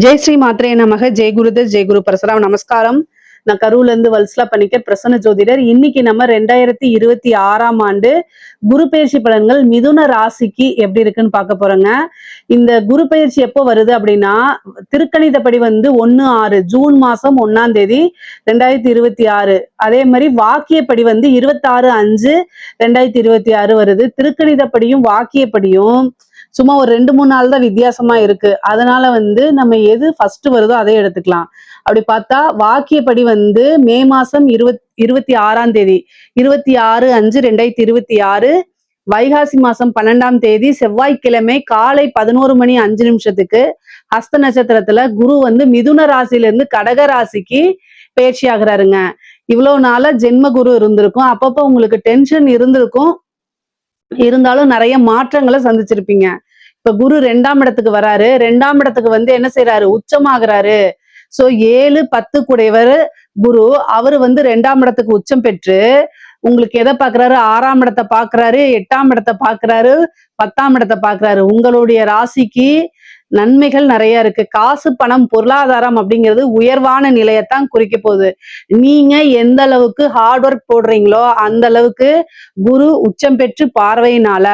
ஜெய் ஸ்ரீ மாத்ரே நமக. ஜெய் குருதேவ், ஜெய் குரு பரசுராம். நமஸ்காரம். நான் கரூர்ல இருந்து வல்சலா பணிக்கர், பிரசன்ன ஜோதிடர். இன்னைக்கு நம்ம 2026ஆம் ஆண்டு குரு பயிற்சி பலன்கள் மிதுன ராசிக்கு எப்படி இருக்குன்னு பார்க்க போறோங்க. இந்த குரு பயிற்சி எப்போ வருது அப்படின்னா, திருக்கணிதப்படி 1/6 ஜூன் மாசம் 1ஆம் தேதி 2026. அதே மாதிரி வாக்கியப்படி 26/5/2026 வருது. திருக்கணிதப்படியும் வாக்கியப்படியும் சும்மா ஒரு 2-3 நாள் தான் வித்தியாசமா இருக்கு. அதனால நம்ம எது ஃபர்ஸ்ட் வருதோ அதை எடுத்துக்கலாம். அப்படி பார்த்தா வாக்கியப்படி மே மாசம் 26ஆம் தேதி 26/5/2026 வைகாசி மாசம் 12ஆம் தேதி செவ்வாய்க்கிழமை காலை 11:05 ஹஸ்த நட்சத்திரத்துல குரு மிதுன ராசியில இருந்து கடக ராசிக்கு பயிற்சி ஆகுறாருங்க. இவ்வளவு நாளா ஜென்ம குரு இருந்திருக்கும். அப்பப்போ உங்களுக்கு டென்ஷன் இருந்திருக்கும். இருந்தாலும் நிறைய மாற்றங்களை சந்திச்சிருப்பீங்க. இப்ப குரு 2ஆம் இடத்துக்கு வராரு. 2ஆம் இடத்துக்கு என்ன செய்யறாரு? உச்சமாகறாரு. சோ 7-10 கூடையவர் குரு. அவரு 2ஆம் இடத்துக்கு உச்சம் பெற்று உங்களுக்கு எதை பாக்குறாரு? 6ஆம் இடத்தை பாக்குறாரு, 8ஆம் இடத்தை பாக்குறாரு, 10ஆம் இடத்தை பாக்குறாரு. உங்களுடைய ராசிக்கு நன்மைகள் நிறைய இருக்கு. காசு, பணம், பொருளாதாரம் அப்படிங்கிறது உயர்வான நிலையத்தான் குறிக்க போகுது. நீங்க எந்த அளவுக்கு ஹார்ட் ஒர்க் போடுறீங்களோ அந்த அளவுக்கு குரு உச்சம் பெற்று பார்வையினால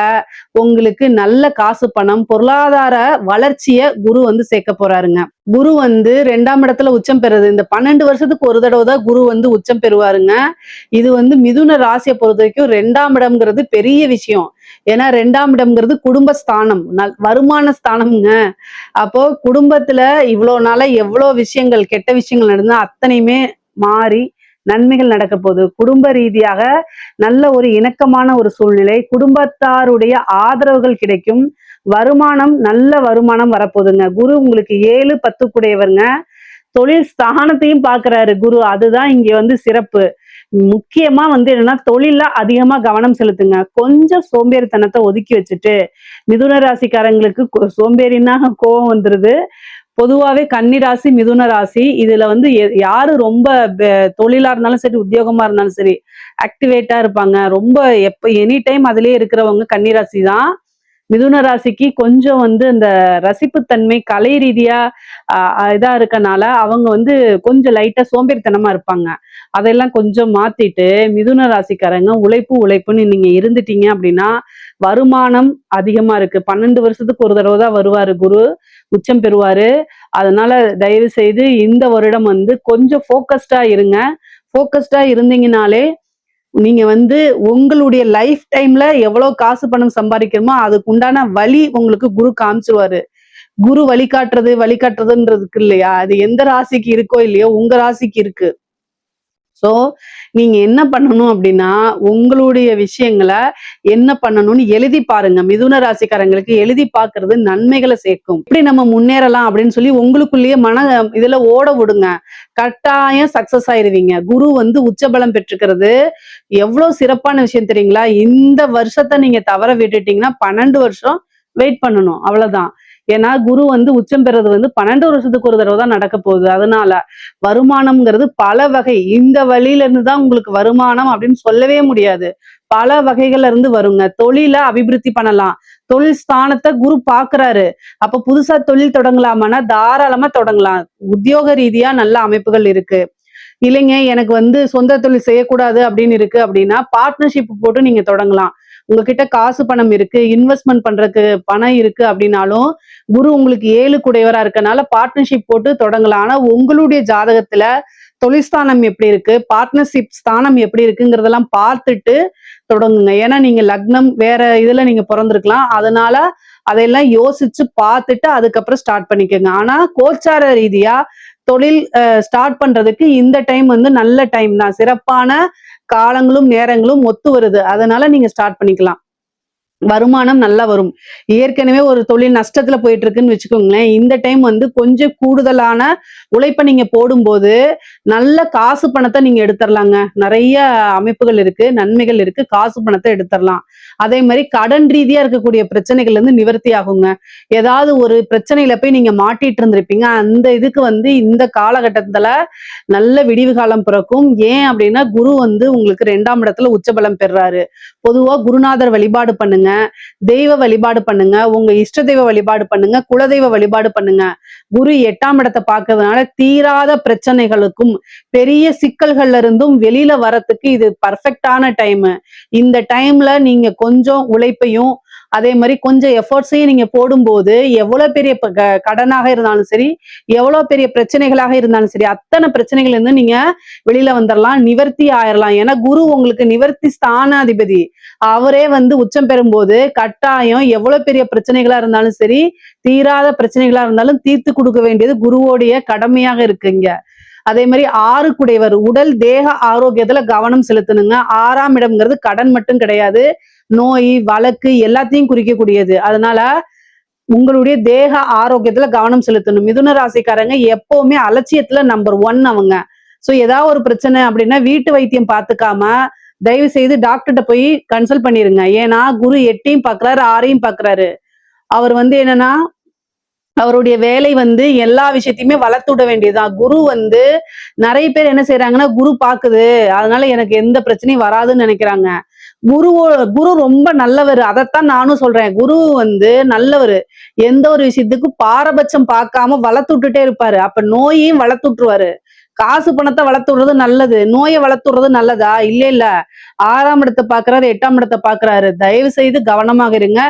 உங்களுக்கு நல்ல காசு, பணம், பொருளாதார வளர்ச்சிய குரு சேர்க்க போறாருங்க. குரு 2ஆம் இடத்துல உச்சம் பெறுது. இந்த 12 வருஷத்துக்கு ஒரு தடவை தான் குரு உச்சம் பெறுவாருங்க. இது மிதுன ராசியை பொறுத்த வரைக்கும் 2ஆம் இடம்ங்கிறது பெரிய விஷயம். ஏன்னா 2ஆம் இடம்ங்கிறது குடும்ப ஸ்தானம், வருமான ஸ்தானம்ங்க. அப்போ குடும்பத்துல இவ்வளவு நாளா எவ்வளவு விஷயங்கள், கெட்ட விஷயங்கள் நடந்தா அத்தனையுமே மாறி நன்மைகள் நடக்க போகுது. குடும்ப ரீதியாக நல்ல ஒரு இணக்கமான ஒரு சூழ்நிலை, குடும்பத்தாருடைய ஆதரவுகள் கிடைக்கும், வருமானம், நல்ல வருமானம் வரப்போகுதுங்க. குரு உங்களுக்கு 7-10 கூடையவருங்க. தொழில் ஸ்தானத்தையும் பாக்குறாரு குரு. அதுதான் இங்க சிறப்பு. முக்கியமா என்னன்னா தொழில அதிகமா கவனம் செலுத்துங்க. கொஞ்சம் சோம்பேறித்தனத்தை ஒதுக்கி வச்சுட்டு, மிதுன ராசிக்காரங்களுக்கு சோம்பேறினா கோபம் வந்துருது. பொதுவாவே கன்னி ராசி, மிதுன ராசி இதுல யாரு ரொம்ப தொழிலா இருந்தாலும் சரி, உத்தியோகமா இருந்தாலும் சரி ஆக்டிவேட்டா இருப்பாங்க. ரொம்ப எனி டைம் அதுலயே இருக்கிறவங்க கன்னி ராசி தான். மிதுன ராசிக்கு கொஞ்சம் இந்த ரசிப்புத்தன்மை, கலை ரீதியா இதா இருக்கனால அவங்க கொஞ்சம் லைட்டா சோம்பேறித்தனமா இருப்பாங்க. அதெல்லாம் கொஞ்சம் மாத்திட்டு மிதுன ராசிக்காரங்க உழைப்புன்னு நீங்க இருந்துட்டீங்க அப்படின்னா வருமானம் அதிகமா இருக்கு. 12 வருஷத்துக்கு ஒரு தடவை தான் வருவாரு குரு, உச்சம் பெறுவாரு. அதனால தயவு செய்து இந்த வருடம் கொஞ்சம் ஃபோக்கஸ்டா இருங்க. ஃபோக்கஸ்டா இருந்தீங்கனாலே நீங்க உங்களுடைய லைஃப் டைம்ல எவ்வளவு காசு பணம் சம்பாதிக்கணுமோ அதுக்கு உண்டான வழி உங்களுக்கு குரு காமிச்சிருவாரு. குரு வழிகாட்டுறதுன்றதுக்கு இல்லையா, அது எந்த ராசிக்கு இருக்கோ இல்லையோ உங்க ராசிக்கு இருக்கு. சோ நீங்க என்ன பண்ணணும் அப்படின்னா, உங்களுடைய விஷயங்களை என்ன பண்ணணும்னு எழுதி பாருங்க. மிதுன ராசிக்காரங்களுக்கு எழுதி பார்க்கிறது நன்மைகளை சேர்க்கும். எப்படி நம்ம முன்னேறலாம் அப்படின்னு சொல்லி உங்களுக்குள்ளேயே இதுல ஓட விடுங்க. கட்டாயம் சக்சஸ் ஆயிருவீங்க. குரு உச்சபலம் பெற்றுக்கிறது எவ்வளவு சிறப்பான விஷயம் தெரியுங்களா? இந்த வருஷத்தை நீங்க தவற விட்டுட்டீங்கன்னா 12 வருஷம் வெயிட் பண்ணணும், அவ்வளவுதான். ஏன்னா குரு உச்சம் பெறது 12 வருஷத்துக்கு ஒரு தடவை தான் நடக்க போகுது. அதனால வருமானம்ங்கிறது பல வகை. இந்த வழியில இருந்து தான் உங்களுக்கு வருமானம் அப்படின்னு சொல்லவே முடியாது. பல வகைகள்ல இருந்து வருங்க. தொழில அபிவிருத்தி பண்ணலாம். தொழில் ஸ்தானத்தை குரு பாக்குறாரு. அப்ப புதுசா தொழில் தொடங்கலாமான்னா தாராளமா தொடங்கலாம். உத்தியோக ரீதியா நல்ல அமைப்புகள் இருக்கு. இல்லைங்க எனக்கு சொந்த தொழில் செய்யக்கூடாது அப்படின்னு இருக்கு அப்படின்னா பார்ட்னர்ஷிப் போட்டு நீங்க தொடங்கலாம். உங்ககிட்ட காசு பணம் இருக்கு, இன்வெஸ்ட்மெண்ட் பண்றதுக்கு பணம் இருக்கு அப்படின்னாலும் குரு உங்களுக்கு 7 கூடையவரா இருக்கனால பார்ட்னர்ஷிப் போட்டு தொடங்கலாம். ஆனா உங்களுடைய ஜாதகத்துல தொழில்ஸ்தானம் எப்படி இருக்கு, பார்ட்னர்ஷிப் ஸ்தானம் எப்படி இருக்குங்கிறதெல்லாம் பார்த்துட்டு தொடங்குங்க. ஏன்னா நீங்க லக்னம் வேற இதுல நீங்க பிறந்திருக்கலாம். அதனால அதையெல்லாம் யோசிச்சு பார்த்துட்டு அதுக்கப்புறம் ஸ்டார்ட் பண்ணிக்கோங்க. ஆனா கோச்சார ரீதியா தொழில் ஸ்டார்ட் பண்றதுக்கு இந்த டைம் நல்ல டைம் தான். சிறப்பான காலங்களும் நேரங்களும் ஒத்து வருது. அதனால நீங்க ஸ்டார்ட் பண்ணிக்கலாம். வருமானம் நல்லா வரும். ஏற்கனவே ஒரு தொழில் நஷ்டத்துல போயிட்டு இருக்குன்னு வச்சுக்கோங்களேன். இந்த டைம் கொஞ்சம் கூடுதலான உழைப்பை நீங்க போடும்போது நல்ல காசு பணத்தை நீங்க எடுத்துடலாங்க. நிறைய அமைப்புகள் இருக்கு, நன்மைகள் இருக்கு. காசு பணத்தை எடுத்துடலாம். அதே மாதிரி கடன் ரீதியா இருக்கக்கூடிய பிரச்சனைகள் நிவர்த்தி ஆகுங்க. ஏதாவது ஒரு பிரச்சனையில போய் நீங்க மாட்டிட்டு இருந்திருப்பீங்க. அந்த இதுக்கு இந்த காலகட்டத்துல நல்ல விடிவு காலம் பிறக்கும். ஏன் அப்படின்னா குரு உங்களுக்கு 2ஆம் இடத்துல உச்சபலம் பெறாரு. பொதுவா குருநாதர் வழிபாடு பண்ணுங்க. பண்ணுங்க, தெய்வ வழிபாடு பண்ணுங்க, உங்க இஷ்ட தெய்வ வழிபாடு பண்ணுங்க, குலதெய்வ வழிபாடு பண்ணுங்க. குரு 8ஆம் இடத்தை பார்க்கறதுனால தீராத பிரச்சனைகளுக்கும் பெரிய சிக்கல்கள்ல இருந்தும் வெளியில வரத்துக்கு இது பர்ஃபெக்டான டைம். இந்த டைம்ல நீங்க கொஞ்சம் உழைப்பையும் அதே மாதிரி கொஞ்சம் எஃபர்ட்ஸையும் நீங்க போடும்போது எவ்வளவு பெரிய கடனாக இருந்தாலும் சரி, எவ்வளவு பெரிய பிரச்சனைகளாக இருந்தாலும் சரி, அத்தனை பிரச்சனைகள் இருந்து நீங்க வெளியில வந்துடலாம், நிவர்த்தி ஆயிரலாம். ஏன்னா குரு உங்களுக்கு நிவர்த்தி ஸ்தானாதிபதி. அவரே வந்து உச்சம் பெறும்போது கட்டாயம் எவ்வளவு பெரிய பிரச்சனைகளா இருந்தாலும் சரி, தீராத பிரச்சனைகளா இருந்தாலும் தீர்த்து கொடுக்க வேண்டியது குருவோடைய கடமையாக இருக்குங்க. அதே மாதிரி 6 குடையவர் உடல் தேக ஆரோக்கியத்துல கவனம் செலுத்தணுங்க. 6ஆம் இடம்ங்கிறது கடன் மட்டும் கிடையாது, நோய் வழக்கு எல்லாத்தையும் குறிக்கக்கூடியது. அதனால உங்களுடைய தேக ஆரோக்கியத்துல கவனம் செலுத்தணும். மிதுன ராசிக்காரங்க எப்பவுமே அலட்சியத்துல நம்பர் 1 அவங்க. சோ ஏதாவது ஒரு பிரச்சனை அப்படின்னா வீட்டு வைத்தியம் பார்த்துக்காம தயவு செய்து டாக்டர்கிட்ட போய் கன்சல்ட் பண்ணிருங்க. ஏன்னா குரு 8ஐயும் பாக்குறாரு, 6ஐயும் பாக்குறாரு. அவர் வந்து என்னன்னா அவருடைய வேலை வந்து எல்லா விஷயத்தையுமே வளர்த்து விட வேண்டியதுதான். குரு வந்து நிறைய பேர் என்ன செய்யறாங்கன்னா, குரு பாக்குது அதனால எனக்கு எந்த பிரச்சனையும் வராதுன்னு நினைக்கிறாங்க. குரு ரொம்ப நல்லவர். அதைத்தான் நானும் சொல்றேன். குரு வந்து நல்லவர். எந்த ஒரு விஷயத்துக்கும் பாரபட்சம் பார்க்காம வளர்த்து விட்டுட்டே இருப்பாரு. அப்ப நோயையும் வளர்த்து விட்டுருவாரு. காசு பணத்தை வளர்த்து விடுறது நல்லது, நோயை வளர்த்து விடுறது நல்லதா? இல்ல இல்ல. 6ஆம் இடத்தை பாக்குறாரு, 8ஆம் இடத்தை பாக்குறாரு. தயவு செய்து கவனமாக இருங்க.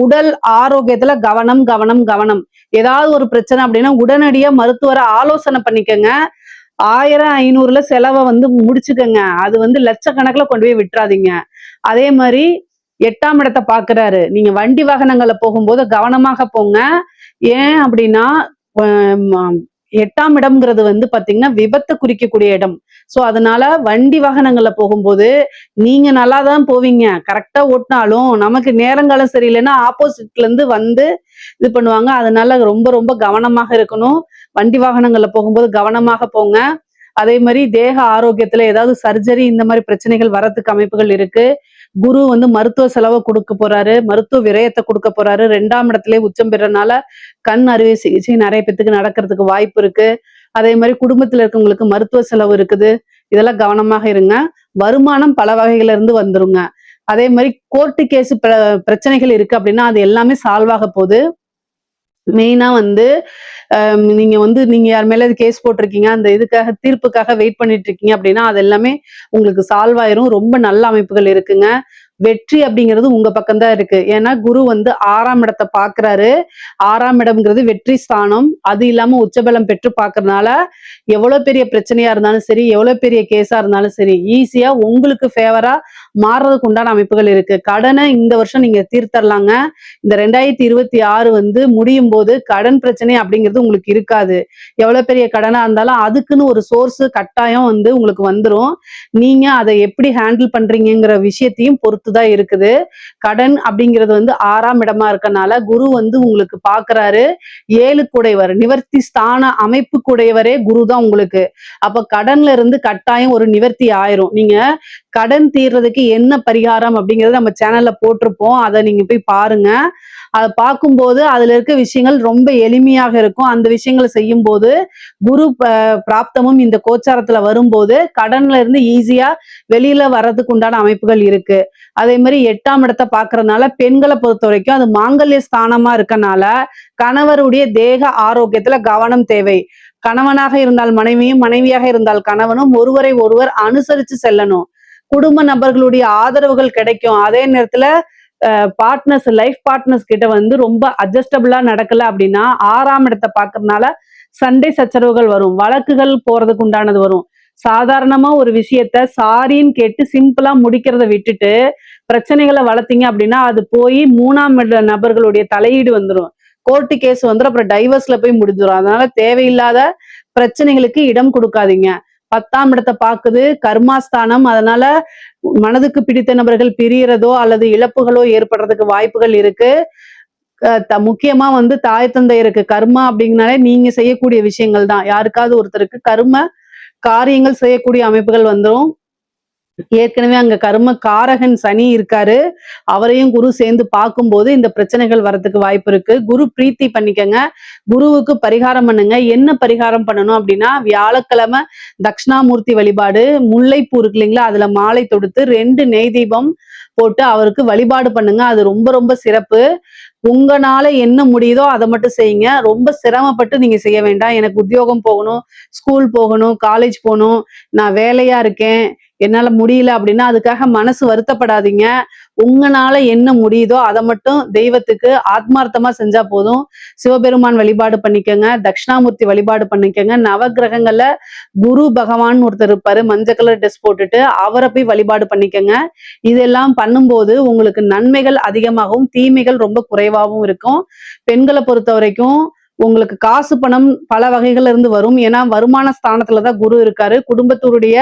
உடல் ஆரோக்கியத்துல கவனம் கவனம் கவனம். ஏதாவது ஒரு பிரச்சனை அப்படின்னா உடனடியா மருத்துவரை ஆலோசனை பண்ணிக்கங்க. 1000 500ல செலவை வந்து முடிச்சுக்கங்க. அது வந்து லட்சக்கணக்கில் கொண்டு போய் விட்டுறாதீங்க. அதே மாதிரி 8ஆம் இடத்தை பாக்குறாரு. நீங்க வண்டி வாகனங்கள்ல போகும்போது கவனமாக போங்க. ஏன் அப்படின்னா 8ஆம் இடம்ங்கிறது வந்து பாத்தீங்கன்னா விபத்தை குறிக்கக்கூடிய இடம். சோ அதனால வண்டி வாகனங்கள்ல போகும்போது நீங்க நல்லாதான் போவீங்க, கரெக்டா ஓட்டினாலும் நமக்கு நேரங்காலம் சரியில்லைன்னா ஆப்போசிட்ல இருந்து வந்து இது பண்ணுவாங்க. அதனால ரொம்ப ரொம்ப கவனமாக இருக்கணும். வண்டி வாகனங்கள்ல போகும்போது கவனமாக போங்க. அதே மாதிரி தேக ஆரோக்கியத்துல ஏதாவது சர்ஜரி இந்த மாதிரி பிரச்சனைகள் வரத்துக்கு அமைப்புகள் இருக்கு. குரு வந்து மருத்துவ செலவை கொடுக்க போறாரு, மருத்துவ விரயத்தை கொடுக்க போறாரு. 2ஆம் இடத்திலே உச்சம் பெறனால கண் அறுவை சிகிச்சை நிறைய பேத்துக்கு நடக்கிறதுக்கு வாய்ப்பு இருக்கு. அதே மாதிரி குடும்பத்துல இருக்கவங்களுக்கு மருத்துவ செலவு இருக்குது. இதெல்லாம் கவனமாக இருங்க. வருமானம் பல வகையில இருந்து வந்துருங்க. அதே மாதிரி கோர்ட்டு கேஸ் பிரச்சனைகள் இருக்கு அப்படின்னா அது எல்லாமே சால்வ் ஆக போகுது. மெயினா வந்து நீங்க யார் மேல கேஸ் போட்டிருக்கீங்க, அந்த இதுக்காக தீர்ப்புக்காக வெயிட் பண்ணிட்டு இருக்கீங்க அப்படின்னா அது எல்லாமே உங்களுக்கு சால்வ் ஆயிரும். ரொம்ப நல்ல அமைப்புகள் இருக்குங்க. வெற்றி அப்படிங்கிறது உங்க பக்கம் தான் இருக்கு. ஏன்னா குரு வந்து 6ஆம் இடத்தை பாக்குறாரு. 6ஆம் இடம்ங்கிறது வெற்றி ஸ்தானம். அது இல்லாம உச்சபலம் பெற்று பாக்குறதுனால எவ்வளவு பெரிய பிரச்சனையா இருந்தாலும் சரி, எவ்வளவு பெரிய கேஸா இருந்தாலும் சரி, ஈஸியா உங்களுக்கு ஃபேவரா மாறுறதுக்கு உண்டான அமைப்புகள் இருக்கு. கடனை இந்த வருஷம் நீங்க தீர்த்தரலாங்க. இந்த 2026 வந்து முடியும் போது கடன் பிரச்சனை அப்படிங்கிறது உங்களுக்கு இருக்காது. எவ்வளவு பெரிய கடனா இருந்தாலும் அதுக்குன்னு ஒரு சோர்ஸ் கட்டாயம் வந்து உங்களுக்கு வந்துரும். நீங்க அதை எப்படி ஹேண்டில் பண்றீங்கிற விஷயத்தையும் பொறுத்துதான் இருக்குது. கடன் அப்படிங்கிறது வந்து 6ஆம் இடமா இருக்கனால குரு வந்து உங்களுக்கு பாக்குறாரு. 7 கூடையவர் நிவர்த்தி ஸ்தான அமைப்பு கூடையவரே குரு தான் உங்களுக்கு. அப்ப கடன்ல இருந்து கட்டாயம் ஒரு நிவர்த்தி ஆயிரும். நீங்க கடன் தீர்றதுக்கு என்ன பரிகாரம் அப்படிங்கறத நம்ம சேனல்ல போட்டிருப்போம். அதை நீங்க போய் பாருங்க. அதை பார்க்கும்போது அதுல இருக்க விஷயங்கள் ரொம்ப எளிமையாக இருக்கும். அந்த விஷயங்களை செய்யும் போது குரு பிராப்தமும் இந்த கோச்சாரத்துல வரும்போது கடன்ல இருந்து ஈஸியா வெளியில வர்றதுக்கு உண்டான அமைப்புகள் இருக்கு. அதே மாதிரி 8ஆம் இடத்தை பாக்குறதுனால பெண்களை பொறுத்த வரைக்கும் அது மாங்கல்ய ஸ்தானமா இருக்கனால கணவருடைய தேக ஆரோக்கியத்துல கவனம் தேவை. கணவனாக இருந்தால் மனைவியும், மனைவியாக இருந்தால் கணவனும் ஒருவரை ஒருவர் அனுசரிச்சு செல்லணும். குடும்ப நபர்களுடைய ஆதரவுகள் கிடைக்கும். அதே நேரத்துல லைஃப் பார்ட்னர்ஸ் கிட்ட வந்து ரொம்ப அட்ஜஸ்டபிளா நடக்கல அப்படின்னா 6ஆம் இடத்தை பாக்குறதுனால சண்டை சச்சரவுகள் வரும், வழக்குகள் போறதுக்கு உண்டானது வரும். சாதாரணமா ஒரு விஷயத்த சாரின்னு கேட்டு சிம்பிளா முடிக்கிறத விட்டுட்டு பிரச்சனைகளை வளர்த்தீங்க அப்படின்னா அது போய் 3ஆம் இட நபர்களுடைய தலையீடு வந்துடும். கோர்ட்டு கேஸ் வந்துடும். அப்புறம் டைவர்ஸ்ல போய் முடிஞ்சிடும். அதனால தேவையில்லாத பிரச்சனைகளுக்கு இடம் கொடுக்காதீங்க. 10ஆம் இடத்தை பாக்குது, கர்மாஸ்தானம். அதனால மனதுக்கு பிடித்த நபர்கள் பிரியறதோ அல்லது இழப்புகளோ ஏற்படுறதுக்கு வாய்ப்புகள் இருக்கு. முக்கியமா வந்து தாய் தந்தையருக்கு கர்மா அப்படிங்கனாலே நீங்க செய்யக்கூடிய விஷயங்கள் தான். யாருக்காவது ஒருத்தருக்கு கர்ம காரியங்கள் செய்யக்கூடிய அமைப்புகள் வந்துரும். ஏற்கனவே அங்க கர்ம காரகன் சனி இருக்காரு. அவரையும் குரு சேர்ந்து பார்க்கும்போது இந்த பிரச்சனைகள் வரதுக்கு வாய்ப்பு இருக்கு. குரு பிரீத்தி பண்ணிக்கங்க. குருவுக்கு பரிகாரம் பண்ணுங்க. என்ன பரிகாரம் பண்ணணும் அப்படின்னா வியாழக்கிழமை தட்சிணாமூர்த்தி வழிபாடு, முல்லைப்பூ இருக்கு இல்லைங்களா, அதுல மாலை தொடுத்து 2 நெய் தீபம் போட்டு அவருக்கு வழிபாடு பண்ணுங்க. அது ரொம்ப ரொம்ப சிறப்பு. உங்கனால என்ன முடியுதோ அத மட்டும் செய்யுங்க. ரொம்ப சிரமப்பட்டு நீங்க செய்ய வேண்டாம். எனக்கு உத்தியோகம் போகணும், ஸ்கூல் போகணும், காலேஜ் போணும், நான் வேலையா இருக்கேன், என்னால முடியல அப்படின்னா அதுக்காக மனசு வருத்தப்படாதீங்க. உங்கனால என்ன முடியுதோ அத மட்டும் தெய்வத்துக்கு ஆத்மார்த்தமா செஞ்சா போதும். சிவபெருமான் வழிபாடு பண்ணிக்கங்க, தட்சிணாமூர்த்தி வழிபாடு பண்ணிக்கங்க. நவக்கிரகங்கள்ல குரு பகவான் ஒருத்தர் இருப்பாரு. மஞ்சள் கலர் ட்ரெஸ் போட்டுட்டு அவர போய் வழிபாடு பண்ணிக்கங்க. இதெல்லாம் பண்ணும்போது உங்களுக்கு நன்மைகள் அதிகமாகவும், தீமைகள் ரொம்ப குறைவாவும் இருக்கும். பெண்கள பொறுத்தவரைக்கும் உங்களுக்கு காசு, பணம் பல வகைகள்ல இருந்து வரும். ஏன்னா வருமான ஸ்தானத்துல தான் குரு இருக்காரு. குடும்பத்தினுடைய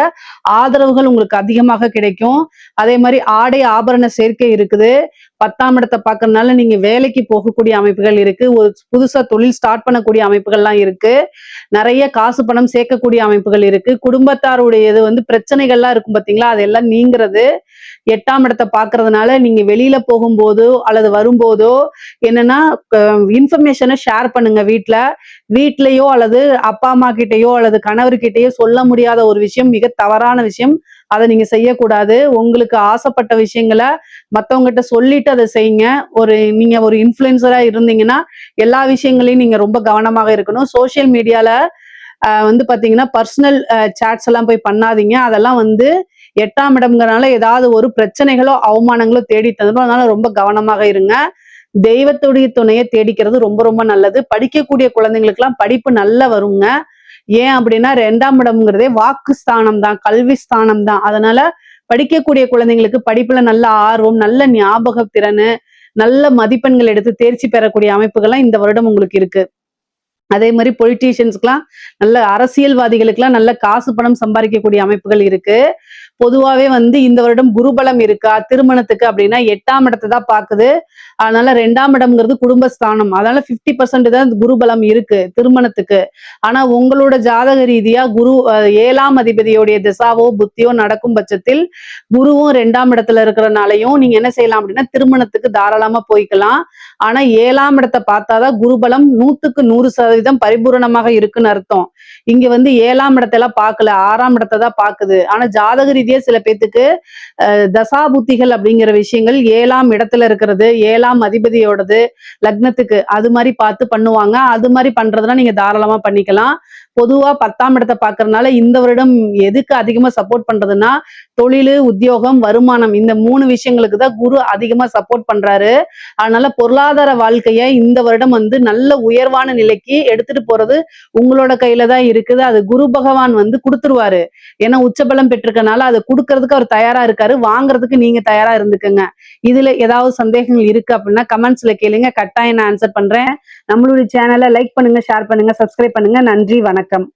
ஆதரவுகள் உங்களுக்கு அதிகமாக கிடைக்கும். அதே மாரி ஆடை, ஆபரண சேர்க்கை இருக்குது. 10ஆம் இடத்த பார்க்கறதுனால நீங்க வேலைக்கு போகக்கூடிய அமைப்புகள் இருக்கு. ஒரு புதுசா தொழில் ஸ்டார்ட் பண்ணக்கூடிய அமைப்புகள்லாம் இருக்கு. நெறைய காசு, பணம் சேர்க்கக்கூடிய அமைப்புகள் இருக்கு. குடும்பத்தாருடையது பிரச்சனைகள்லாம் இருக்கும் பார்த்தீங்களா? அதெல்லாம் நீங்கிறது. 8ஆம் இடத்த பார்க்கறதுனால நீங்க வெளியில போகும்போதோ, அல்லது வரும்போதோ என்னன்னா க இன்ஃபர்மேஷன ஷேர் பண்ணுங்க வீட்ல. வீட்லயோ அல்லது அப்பா, அம்மா கிட்டயோ அல்லது கணவர்கிட்டயோ சொல்ல முடியாத ஒரு விஷயம் மிக தவறான விஷயம். அத நீங்க செய்யக்கூடாது. உங்களுக்கு ஆசைப்பட்ட விஷயங்கள மத்தவங்ககிட்ட சொல்லிட்டு அத செய்யுங்க. நீங்க ஒரு இன்ஃப்ளூயன்சரா இருந்தீங்கன்னா, எல்லா விஷயங்களையும் நீங்க ரொம்ப கவனமாக இருக்கணும். சோசியல் மீடியால பாத்தீங்கன்னா, பர்சனல் சாட்ஸ் எல்லாம் போய் பண்ணாதீங்க. அதெல்லாம் 8ஆம் இடம்ங்கிறனால ஏதாவது ஒரு பிரச்சனைகளோ, அவமானங்களோ தேடி தந்துரும். அதனால ரொம்ப கவனமாக இருங்க. தெய்வத்துடைய துணைய தேடிக்கிறது ரொம்ப ரொம்ப நல்லது. படிக்கக்கூடிய குழந்தைங்களுக்கெல்லாம் படிப்பு நல்லா வருங்க. ஏன் அப்படின்னா 2ஆம் இடம்ங்கிறதே வாக்கு ஸ்தானம் தான், கல்வி ஸ்தானம் தான். அதனால படிக்கக்கூடிய குழந்தைங்களுக்கு படிப்புல நல்ல ஆர்வம், நல்ல ஞாபக திறனு, நல்ல மதிப்பெண்கள் எடுத்து தேர்ச்சி பெறக்கூடிய அமைப்புகள்லாம் இந்த வருடம் உங்களுக்கு இருக்கு. அதே மாரி பொலிட்டீஷியன்ஸ்க்குலாம் நல்ல அரசியல்வாதிகளுக்கெல்லாம் நல்ல காசு, பணம் சம்பாதிக்கக்கூடிய அமைப்புகள் இருக்கு. பொதுவாவே இந்த வருடம் குருபலம் இருக்கா திருமணத்துக்கு அப்படின்னா 8ஆம் இடத்த தான் பாக்குது. அதனால 2ஆம் இடம்ங்கிறது குடும்பஸ்தானம். அதனால 50% தான் குருபலம் இருக்கு திருமணத்துக்கு. ஆனா உங்களோட ஜாதக ரீதியா குரு 7ஆம் அதிபதியோடைய திசாவோ, புத்தியோ நடக்கும் பட்சத்தில் குருவும் 2ஆம் இடத்துல இருக்கிறனாலையும் நீங்க என்ன செய்யலாம் அப்படின்னா திருமணத்துக்கு தாராளமா போய்க்கலாம். ஆனா 7ஆம் இடத்த பார்த்தாதான் குருபலம் 100க்கு 100% பரிபூரணமாக இருக்குன்னு அர்த்தம். இங்க 7ஆம் இடத்தெல்லாம் பார்க்கல, 6ஆம் இடத்த தான் பாக்குது. ஆனா ஜாதக ரீதியா சில பேத்துக்கு தசாபுத்திகள் அப்படிங்கிற விஷயங்கள் 7ஆம் இடத்துல இருக்கிறது, 7ஆம் அதிபதியோடது, லக்னத்துக்கு அது மாதிரி பார்த்து பண்ணுவாங்க. அது மாதிரி பண்றதுனா நீங்க தாராளமா பண்ணிக்கலாம். பொதுவா 10ஆம் இடத்த பார்க்கறதுனால இந்த வருடம் எதுக்கு அதிகமா சப்போர்ட் பண்றதுன்னா, தொழிலு, உத்தியோகம், வருமானம் இந்த 3 விஷயங்களுக்கு தான் குரு அதிகமா சப்போர்ட் பண்றாரு. அதனால பொருளாதார வாழ்க்கைய இந்த வருடம் நல்ல உயர்வான நிலைக்கு எடுத்துட்டு போறது உங்களோட கையில தான் இருக்குது. அது குரு பகவான் குடுத்துருவாரு. ஏன்னா உச்சபலம் பெற்றிருக்கனால அதை குடுக்கறதுக்கு அவர் தயாரா இருக்காரு. வாங்குறதுக்கு நீங்க தயாரா இருந்துக்கங்க. இதுல ஏதாவது சந்தேகங்கள் இருக்கு அப்படின்னா கமெண்ட்ஸ்ல கேளுங்க. கட்டாயம் நான் ஆன்சர் பண்றேன். நம்மளுடைய சேனலை லைக் பண்ணுங்க, ஷேர் பண்ணுங்க, சப்ஸ்கிரைப் பண்ணுங்க. நன்றி, வணக்கம்.